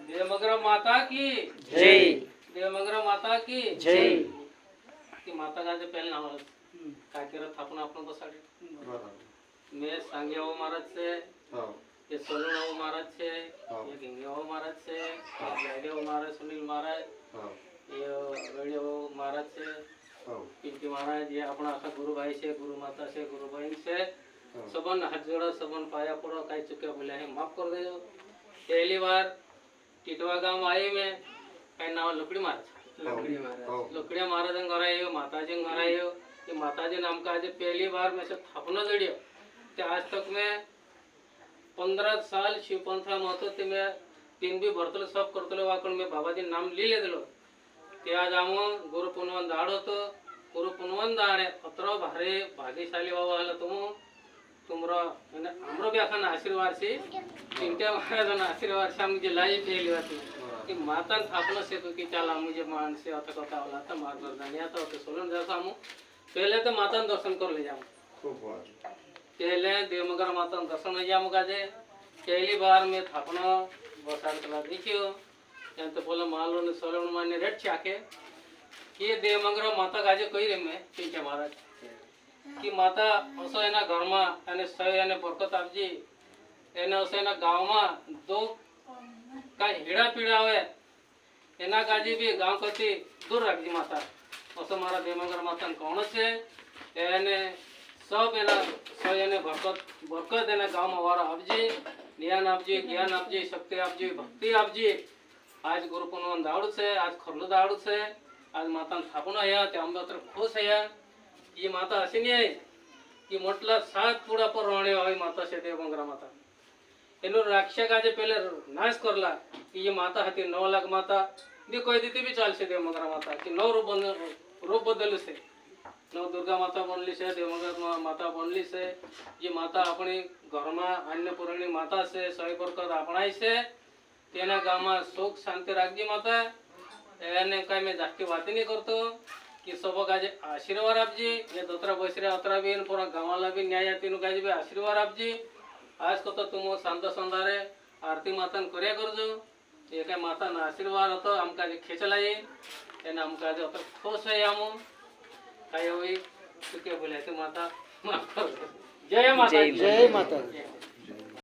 देवमगरा माता की जय देवमगरा माता की जय ती माता गाजे पहले नाव काय करत आपण बसाडे मैं सांगेओ महाराज से ये सोलुनाओ महाराज से ये गिंगेओ महाराज से ये जयदेव महाराज सुनील महाराज ये गणेओ महाराज से पिंकी महाराज ये अपना आखा गुरु भाई से गुरु माता से गुरु बहन से सबन हाथ जोड़ा सबन पाया पड़ो कई चुके बोले हैं माफ कर दे। पहली बार टिटवा गांव आए में कई नाम लकड़ी महाराज लकड़िया महाराज घर आयो माताजी घर आयो ये माताजी नाम का आज पहली बार में से थापना जड़ियो ते आज तक मैं 15 साल शिवपंथा महतो ते मैं तीन भी भरतलो सब करतलो वाकण मैं बाबाजी नाम लिहिले दिलो ते आज आमो गुरु पुनवन दाड होतो गुरु पुनवन दाडे अत्र भारे भाग्यशाली बाबा आला तुमरो मैंने हमरो भी अखन आशीर्वाद से चिंता महाराज आशीर्वाद से मुझे लाई पहली बात कि माता थापना से तो कि चला मुझे मान से अत कथा वाला था मार गर्दन या तो सोलन जैसा हूं पहले तो माता दर्शन कर ले जाऊं पहले देवमगर माता दर्शन ले जाऊं गाजे पहली बार मैं थापना बसार कला देखियो या तो बोला मालो ने सोलन माने रेट चाके ये देवमगर माता गाजे कही रे मैं चिंता महाराज की माता असो एना घर में અને સય અને બરકત આપજી એને અસો એના ગામમાં દો કાઈ હેડા પીડા હોય એના કાજી બી ગામ કરતી દૂર રાખજી માતા અસો મારા દેવમગર માતા કોણ છે એને सब એના સય અને બરકત એના ગામમાં વાળા આપજી જ્ઞાન આપજી જ્ઞાન આપજી શક્તિ આપજી ભક્તિ આપજી आज गुरु पुनवन दावड़ से आज खरलो दावड़ से आज माता थापना है ते हम अत्र खुश है ये माता अशी नहीं आहे की म्हटलं 7 पुढा पर रोणे होई माता से देवमगरा माता एनो राक्षक आज पहले नाश करला कि ये माता हती 9 लाख माता दी कोई देती भी चाल से देवमगरा माता कि 9 रूप बदल से 9 दुर्गा माता बनली से देवमगरा माता बनली से ये माता अपनी घर में अन्नपूर्णी माता से सही बरकत अपनाई से तेना गाम में सुख शांति राखजी माता एने काय मैं जास्ती बात नहीं करतो कि सब काजे आशीर्वाद आपजी ये दोतरा बसरे अतरा भी पूरा गावाला भी न्याय तीन काजे भी आशीर्वाद आपजी आज को तो तुम शांत संधारे आरती मातन कर्या करजो ये काय माता ना आशीर्वाद होतो आमका जे खेचलाई एना आमका जे अतर खुश है आमो काय होई तुके बोले ते माता माफ कर जय माता जय माता।